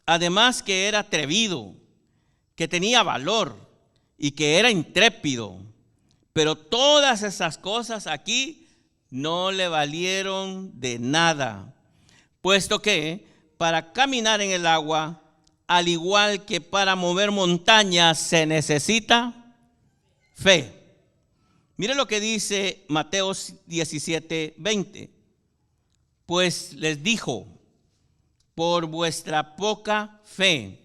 Además que era atrevido, que tenía valor y que era intrépido. Pero todas esas cosas aquí no le valieron de nada, puesto que para caminar en el agua, al igual que para mover montañas, se necesita fe. Mire lo que dice Mateo 17:20. Pues les dijo: por vuestra poca fe,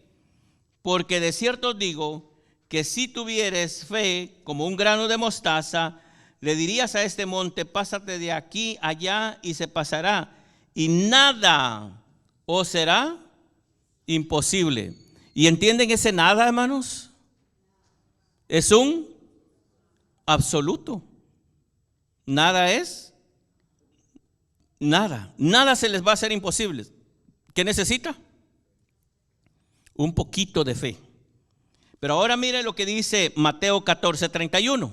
porque de cierto os digo que si tuvieres fe como un grano de mostaza, le dirías a este monte: pásate de aquí allá, y se pasará, y nada os será imposible. ¿Y entienden ese nada, hermanos? Es un absoluto. Nada es nada. Nada se les va a hacer imposible. ¿Qué necesita? Un poquito de fe. Pero ahora mire lo que dice Mateo 14:31.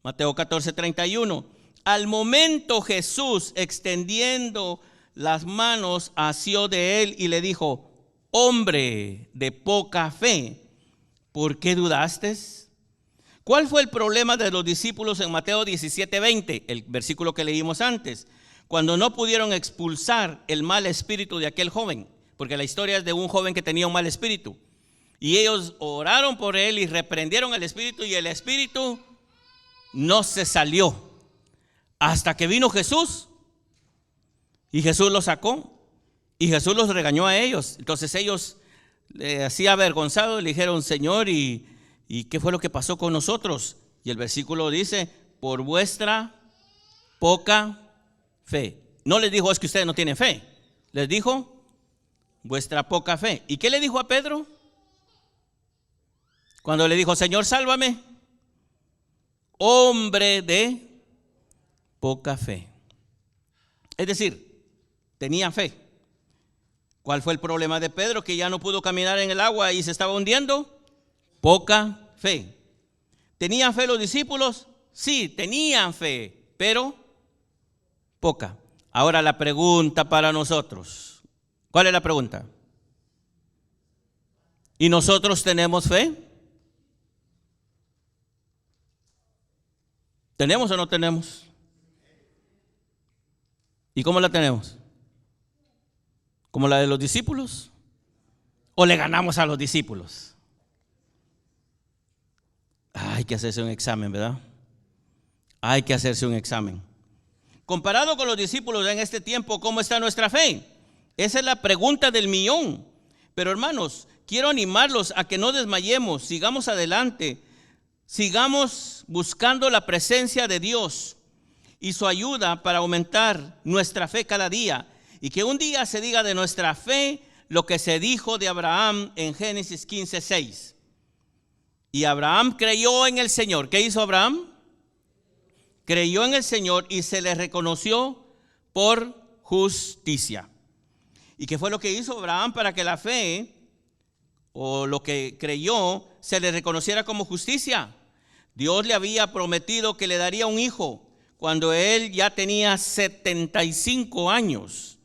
Mateo 14:31. Al momento Jesús, extendiendo las manos, asió de él y le dijo: hombre de poca fe, ¿por qué dudaste? ¿Cuál fue el problema de los discípulos en Mateo 17:20, el versículo que leímos antes? Cuando no pudieron expulsar el mal espíritu de aquel joven, porque la historia es de un joven que tenía un mal espíritu. Y ellos oraron por él y reprendieron al espíritu, y el espíritu no se salió hasta que vino Jesús. Y Jesús los sacó, y Jesús los regañó a ellos. Entonces ellos, así avergonzados, le dijeron: Señor, ¿y qué fue lo que pasó con nosotros? Y el versículo dice: por vuestra poca fe. No les dijo: es que ustedes no tienen fe. Les dijo: vuestra poca fe. ¿Y qué le dijo a Pedro? Cuando le dijo: Señor, sálvame. Hombre de poca fe. Es decir, tenía fe. ¿Cuál fue el problema de Pedro? Que ya no pudo caminar en el agua y se estaba hundiendo. Poca fe. ¿Tenían fe los discípulos? Sí, tenían fe, pero poca. Ahora la pregunta para nosotros. ¿Cuál es la pregunta? ¿Y nosotros tenemos fe? ¿Tenemos o no tenemos? ¿Y cómo la tenemos? ¿Como la de los discípulos? ¿O le ganamos a los discípulos? Hay que hacerse un examen, ¿verdad? Hay que hacerse un examen. Comparado con los discípulos en este tiempo, ¿cómo está nuestra fe? Esa es la pregunta del millón. Pero hermanos, quiero animarlos a que no desmayemos, sigamos adelante, sigamos buscando la presencia de Dios y su ayuda para aumentar nuestra fe cada día, y que un día se diga de nuestra fe lo que se dijo de Abraham en Génesis 15:6. Y Abraham creyó en el Señor. ¿Qué hizo Abraham? Creyó en el Señor y se le reconoció por justicia. ¿Y qué fue lo que hizo Abraham para que la fe o lo que creyó se le reconociera como justicia? Dios le había prometido que le daría un hijo cuando él ya tenía 75 años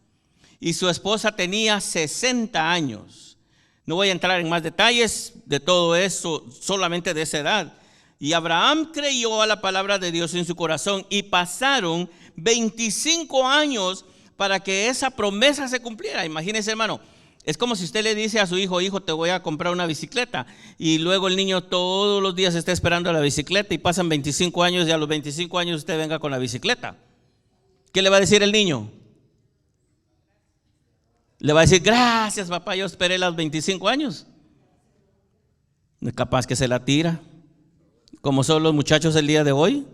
y su esposa tenía 60 años. No voy a entrar en más detalles de todo eso, solamente de esa edad. Y Abraham creyó a la palabra de Dios en su corazón, y pasaron 25 años para que esa promesa se cumpliera. Imagínese, hermano, es como si usted le dice a su hijo: hijo, te voy a comprar una bicicleta, y luego el niño todos los días está esperando la bicicleta, y pasan 25 años, y a los 25 años usted venga con la bicicleta. ¿Qué le va a decir el niño? Le va a decir: gracias, papá, yo esperé los 25 años. Capaz que se la tira, como son los muchachos el día de hoy.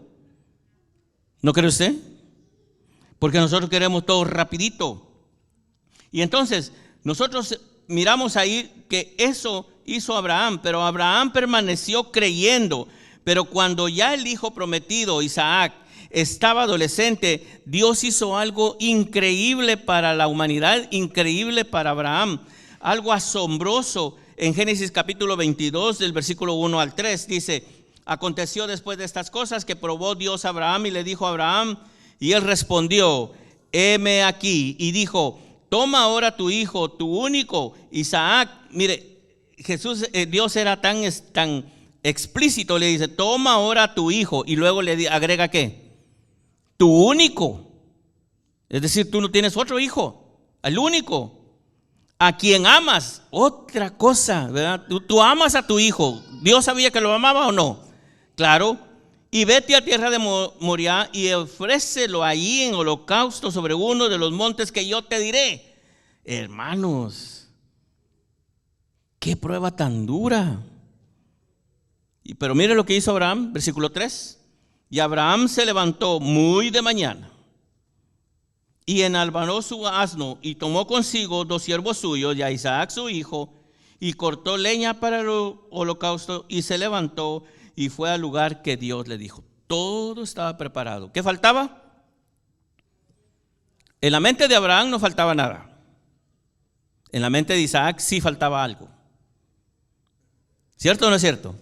¿No cree usted? Porque nosotros queremos todo rapidito. Y entonces nosotros miramos ahí que eso hizo Abraham, pero Abraham permaneció creyendo. Pero cuando ya el hijo prometido, Isaac, estaba adolescente, Dios hizo algo increíble para la humanidad, increíble para Abraham, algo asombroso. En Génesis capítulo 22, del versículo 1 al 3, dice: aconteció después de estas cosas que probó Dios a Abraham y le dijo a Abraham, y él respondió: heme aquí. Y dijo: toma ahora tu hijo, tu único, Isaac. Mire, Dios era tan explícito, le dice: toma ahora tu hijo, y luego le agrega ¿qué? Tu único. Es decir, tú no tienes otro hijo, el único, a quien amas. Otra cosa, ¿verdad? Tú amas a tu hijo. ¿Dios sabía que lo amaba o no? Claro. Y vete a tierra de Moriah y ofrécelo allí en holocausto sobre uno de los montes que yo te diré. Hermanos, qué prueba tan dura. Pero mire lo que hizo Abraham, versículo 3. Y Abraham se levantó muy de mañana y enalbanó su asno y tomó consigo 2 siervos suyos y a Isaac su hijo, y cortó leña para el holocausto y se levantó y fue al lugar que Dios le dijo. Todo estaba preparado. ¿Qué faltaba? En la mente de Abraham no faltaba nada. En la mente de Isaac sí faltaba algo. ¿Cierto o no es cierto?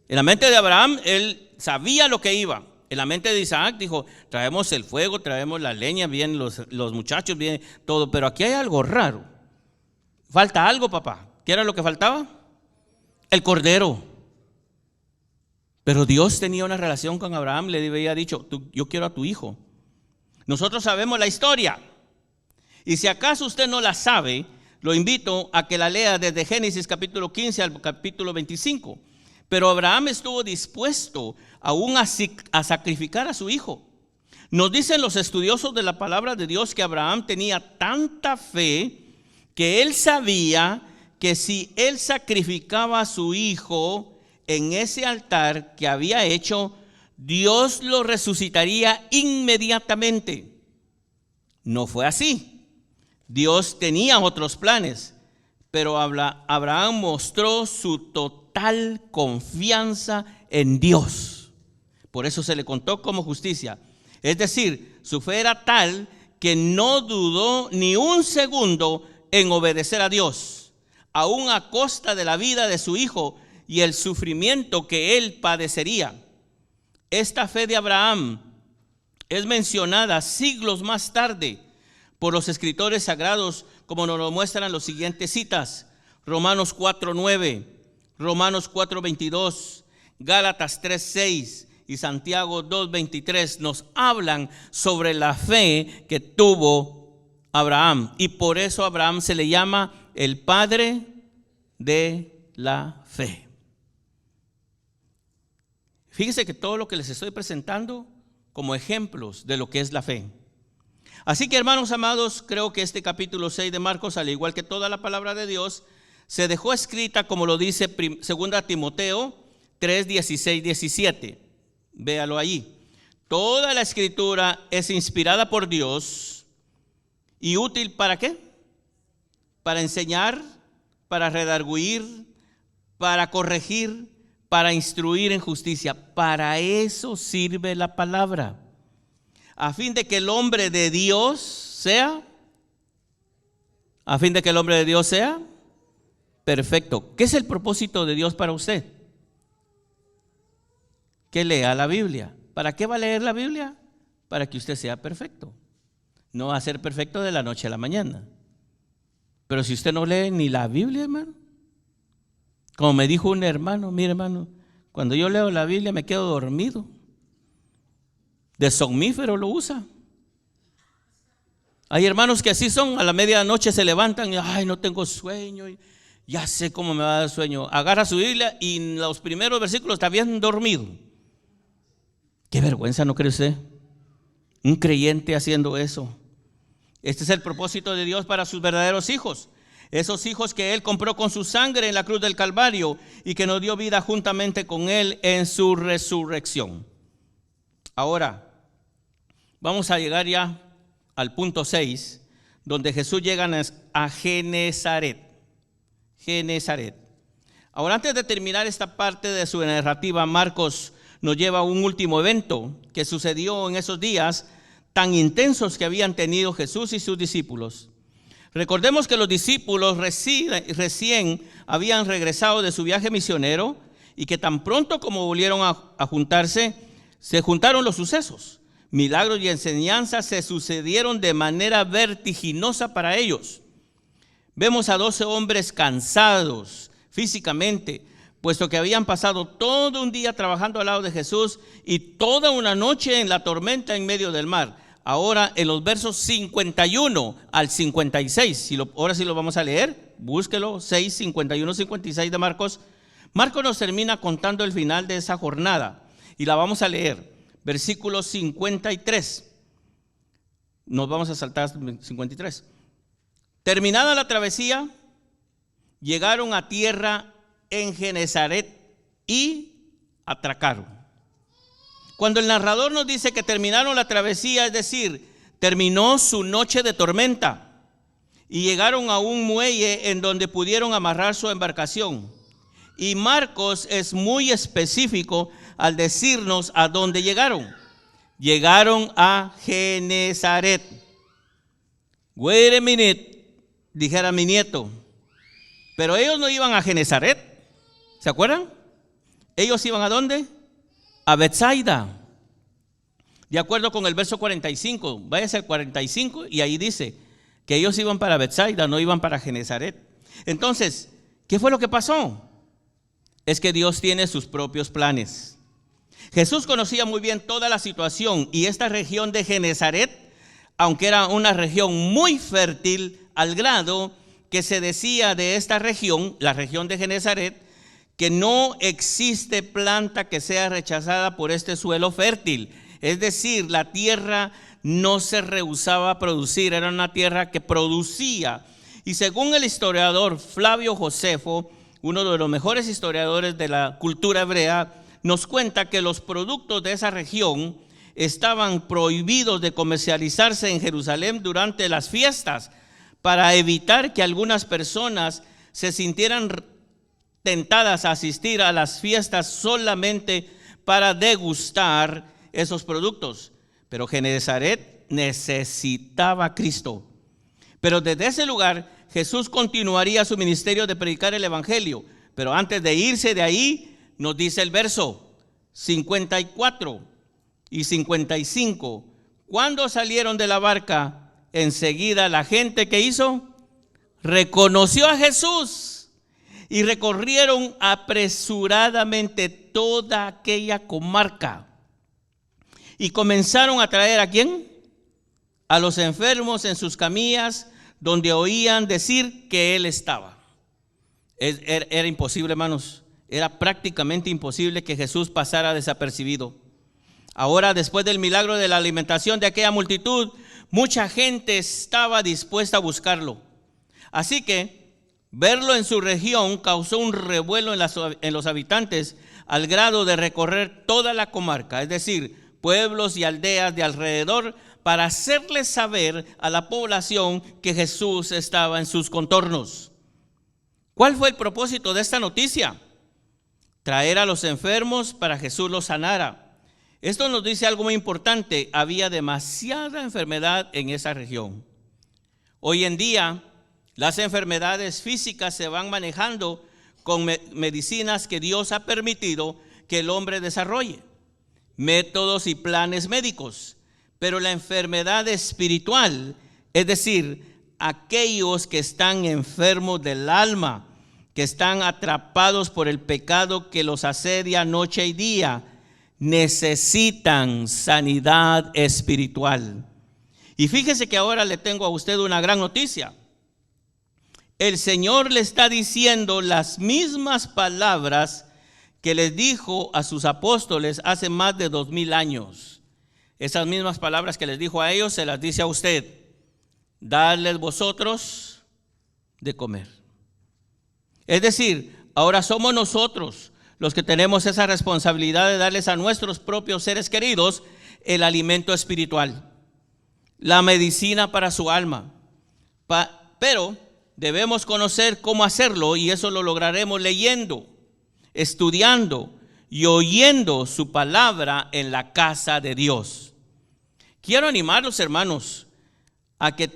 En la mente de Abraham, él sabía lo que iba. En la mente de Isaac dijo: traemos el fuego, traemos la leña, bien los muchachos, bien todo. Pero aquí hay algo raro. Falta algo, papá. ¿Qué era lo que faltaba? El cordero. Pero Dios tenía una relación con Abraham, le había dicho: yo quiero a tu hijo. Nosotros sabemos la historia. Y si acaso usted no la sabe, lo invito a que la lea desde Génesis capítulo 15 al capítulo 25. Pero Abraham estuvo dispuesto aún a sacrificar a su hijo. Nos dicen los estudiosos de la palabra de Dios que Abraham tenía tanta fe que él sabía que si él sacrificaba a su hijo en ese altar que había hecho, Dios lo resucitaría inmediatamente. No fue así. Dios tenía otros planes, pero Abraham mostró su total confianza en Dios. Por eso se le contó como justicia. Es decir, su fe era tal que no dudó ni un segundo en obedecer a Dios, aún a costa de la vida de su hijo y el sufrimiento que él padecería. Esta fe de Abraham es mencionada siglos más tarde por los escritores sagrados, como nos lo muestran las siguientes citas: Romanos 4:9, Romanos 4:22, Gálatas 3:6 y Santiago 2:23 nos hablan sobre la fe que tuvo Abraham. Y por eso Abraham se le llama el padre de la fe. Fíjense que todo lo que les estoy presentando como ejemplos de lo que es la fe. Así que, hermanos amados, creo que este capítulo 6 de Marcos, al igual que toda la palabra de Dios, se dejó escrita como lo dice 2 Timoteo 3, 16, 17. Véalo allí. Toda la escritura es inspirada por Dios y útil ¿para qué? Para enseñar, para redarguir, para corregir, para instruir en justicia. Para eso sirve la palabra, a fin de que el hombre de Dios sea perfecto. ¿Qué es el propósito de Dios para usted? Que lea la Biblia. ¿Para qué va a leer la Biblia? Para que usted sea perfecto. No va a ser perfecto de la noche a la mañana. Pero si usted no lee ni la Biblia, hermano, como me dijo un hermano: mire, hermano, cuando yo leo la Biblia me quedo dormido. De somnífero lo usa. Hay hermanos que así son, a la medianoche se levantan y ay, no tengo sueño, ya sé cómo me va a dar sueño. Agarra su Biblia y en los primeros versículos está bien dormido. Qué vergüenza, ¿no cree usted? Un creyente haciendo eso. Este es el propósito de Dios para sus verdaderos hijos. Esos hijos que Él compró con su sangre en la cruz del Calvario y que nos dio vida juntamente con Él en su resurrección. Ahora, vamos a llegar ya al punto 6, donde Jesús llega a Genezaret. Genezaret. Ahora, antes de terminar esta parte de su narrativa, Marcos nos lleva a un último evento que sucedió en esos días tan intensos que habían tenido Jesús y sus discípulos. Recordemos que los discípulos recién habían regresado de su viaje misionero y que tan pronto como volvieron a juntarse, se juntaron los sucesos. Milagros y enseñanzas se sucedieron de manera vertiginosa para ellos. Vemos a 12 hombres cansados físicamente, puesto que habían pasado todo un día trabajando al lado de Jesús y toda una noche en la tormenta en medio del mar. Ahora en los versos 51 al 56, ahora sí lo vamos a leer, búsquelo, 6, 51, 56 de Marcos. Marcos nos termina contando el final de esa jornada y la vamos a leer, versículo 53. Nos vamos a saltar 53. Terminada la travesía, llegaron a tierra en Genezaret y atracaron. Cuando el narrador nos dice que terminaron la travesía, es decir, terminó su noche de tormenta y llegaron a un muelle en donde pudieron amarrar su embarcación. Y Marcos es muy específico al decirnos a dónde llegaron. Llegaron a Genezaret. Wait a minute, dijera mi nieto. Pero ellos no iban a Genezaret, ¿se acuerdan? Ellos iban ¿a dónde? A Betsaida. De acuerdo con el verso 45, váyase al 45 y ahí dice que ellos iban para Betsaida, no iban para Genezaret. Entonces, ¿qué fue lo que pasó? Es que Dios tiene sus propios planes. Jesús conocía muy bien toda la situación y esta región de Genezaret, aunque era una región muy fértil, al grado que se decía de esta región, la región de Genezaret, que no existe planta que sea rechazada por este suelo fértil. Es decir, la tierra no se rehusaba a producir, era una tierra que producía. Y según el historiador Flavio Josefo, uno de los mejores historiadores de la cultura hebrea, nos cuenta que los productos de esa región estaban prohibidos de comercializarse en Jerusalén durante las fiestas, para evitar que algunas personas se sintieran tentadas a asistir a las fiestas solamente para degustar esos productos. Pero Genezaret necesitaba a Cristo. Pero desde ese lugar Jesús continuaría su ministerio de predicar el evangelio. Pero antes de irse de ahí, nos dice el verso 54 y 55. Cuando salieron de la barca, enseguida la gente que hizo, reconoció a Jesús y recorrieron apresuradamente toda aquella comarca y comenzaron a traer ¿a quién? A los enfermos en sus camillas, donde oían decir que Él estaba. Era imposible, hermanos, era prácticamente imposible que Jesús pasara desapercibido. Ahora, después del milagro de la alimentación de aquella multitud, mucha gente estaba dispuesta a buscarlo. Así que verlo en su región causó un revuelo en los habitantes al grado de recorrer toda la comarca, es decir, pueblos y aldeas de alrededor, para hacerles saber a la población que Jesús estaba en sus contornos. ¿Cuál fue el propósito de esta noticia? Traer a los enfermos para que Jesús los sanara. Esto nos dice algo muy importante: había demasiada enfermedad en esa región. Hoy en día, las enfermedades físicas se van manejando con medicinas que Dios ha permitido que el hombre desarrolle, métodos y planes médicos. Pero la enfermedad espiritual, es decir, aquellos que están enfermos del alma, que están atrapados por el pecado que los asedia noche y día, necesitan sanidad espiritual. Y fíjese que ahora le tengo a usted una gran noticia. El Señor le está diciendo las mismas palabras que les dijo a sus apóstoles hace más de 2000 años. Esas mismas palabras que les dijo a ellos, se las dice a usted: dadles vosotros de comer. Es decir, ahora somos nosotros los que tenemos esa responsabilidad de darles a nuestros propios seres queridos el alimento espiritual, la medicina para su alma, Pero debemos conocer cómo hacerlo, y eso lo lograremos leyendo, estudiando y oyendo su palabra en la casa de Dios. Quiero animarlos, hermanos, a que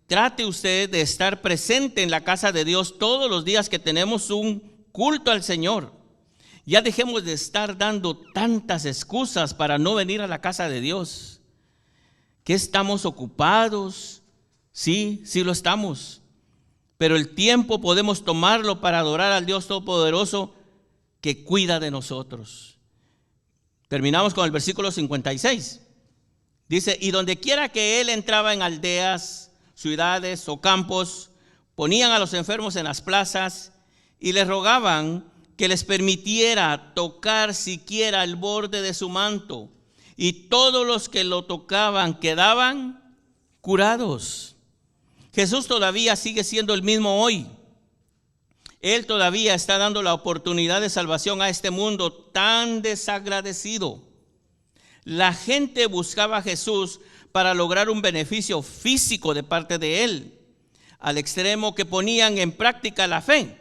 trate usted de estar presente en la casa de Dios todos los días que tenemos un culto al Señor. Ya dejemos de estar dando tantas excusas para no venir a la casa de Dios. ¿Que estamos ocupados? Sí, sí lo estamos. Pero el tiempo podemos tomarlo para adorar al Dios Todopoderoso que cuida de nosotros. Terminamos con el versículo 56. Dice, y donde quiera que él entraba en aldeas, ciudades o campos, ponían a los enfermos en las plazas y les rogaban que les permitiera tocar siquiera el borde de su manto. Y todos los que lo tocaban quedaban curados. Jesús todavía sigue siendo el mismo hoy. Él todavía está dando la oportunidad de salvación a este mundo tan desagradecido. La gente buscaba a Jesús para lograr un beneficio físico de parte de él, al extremo que ponían en práctica la fe,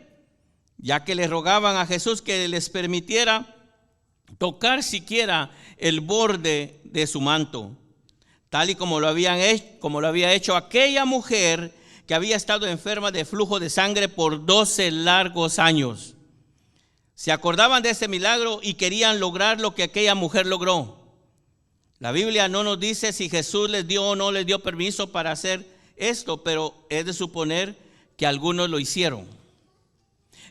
ya que le rogaban a Jesús que les permitiera tocar siquiera el borde de su manto, tal y como lo había hecho aquella mujer que había estado enferma de flujo de sangre por 12 largos años. Se acordaban de ese milagro y querían lograr lo que aquella mujer logró. La Biblia no nos dice si Jesús les dio o no les dio permiso para hacer esto, pero es de suponer que algunos lo hicieron.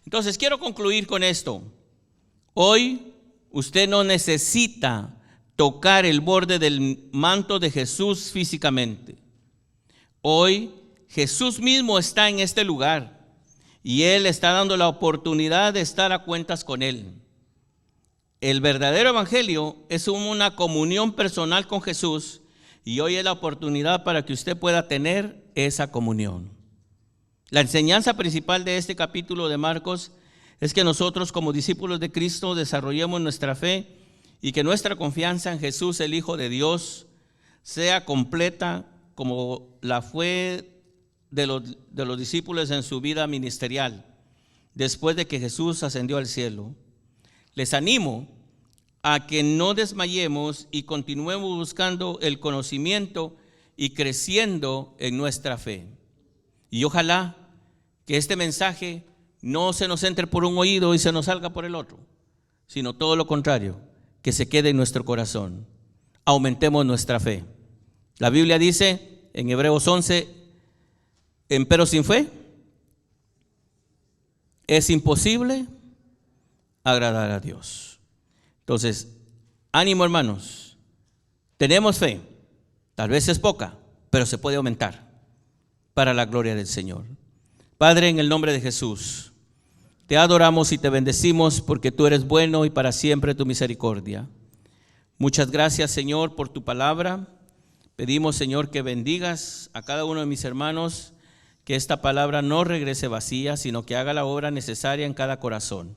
Entonces quiero concluir con esto. Hoy usted no necesita tocar el borde del manto de Jesús físicamente. Hoy Jesús mismo está en este lugar y Él está dando la oportunidad de estar a cuentas con Él. El verdadero evangelio es una comunión personal con Jesús y hoy es la oportunidad para que usted pueda tener esa comunión. La enseñanza principal de este capítulo de Marcos es que nosotros como discípulos de Cristo desarrollemos nuestra fe y que nuestra confianza en Jesús, el Hijo de Dios, sea completa como la fue de los discípulos en su vida ministerial después de que Jesús ascendió al cielo. Les animo a que no desmayemos y continuemos buscando el conocimiento y creciendo en nuestra fe. Y ojalá que este mensaje no se nos entre por un oído y se nos salga por el otro, sino todo lo contrario, que se quede en nuestro corazón. Aumentemos nuestra fe. La Biblia dice en Hebreos 11, empero sin fe es imposible agradar a Dios. Entonces, ánimo hermanos, tenemos fe, tal vez es poca, pero se puede aumentar para la gloria del Señor. Padre, en el nombre de Jesús, te adoramos y te bendecimos porque tú eres bueno y para siempre tu misericordia. Muchas gracias, Señor, por tu palabra. Pedimos, Señor, que bendigas a cada uno de mis hermanos, que esta palabra no regrese vacía, sino que haga la obra necesaria en cada corazón.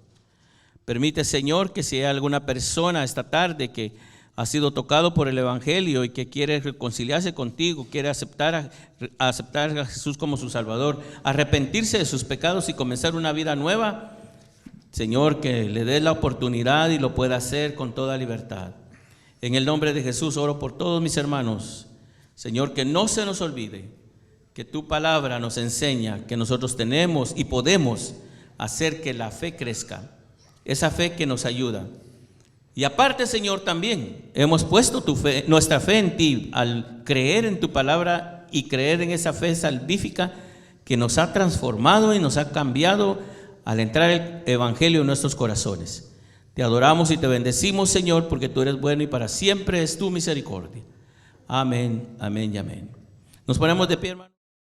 Permite, Señor, que si hay alguna persona esta tarde que ha sido tocado por el Evangelio y que quiere reconciliarse contigo, quiere aceptar a Jesús como su Salvador, arrepentirse de sus pecados y comenzar una vida nueva, Señor, que le dé la oportunidad y lo pueda hacer con toda libertad. En el nombre de Jesús oro por todos mis hermanos. Señor, que no se nos olvide que tu palabra nos enseña que nosotros tenemos y podemos hacer que la fe crezca, esa fe que nos ayuda. Y aparte, Señor, también hemos puesto nuestra fe en ti al creer en tu palabra y creer en esa fe salvífica que nos ha transformado y nos ha cambiado al entrar el Evangelio en nuestros corazones. Te adoramos y te bendecimos, Señor, porque tú eres bueno y para siempre es tu misericordia. Amén, amén y amén. Nos ponemos de pie, hermano.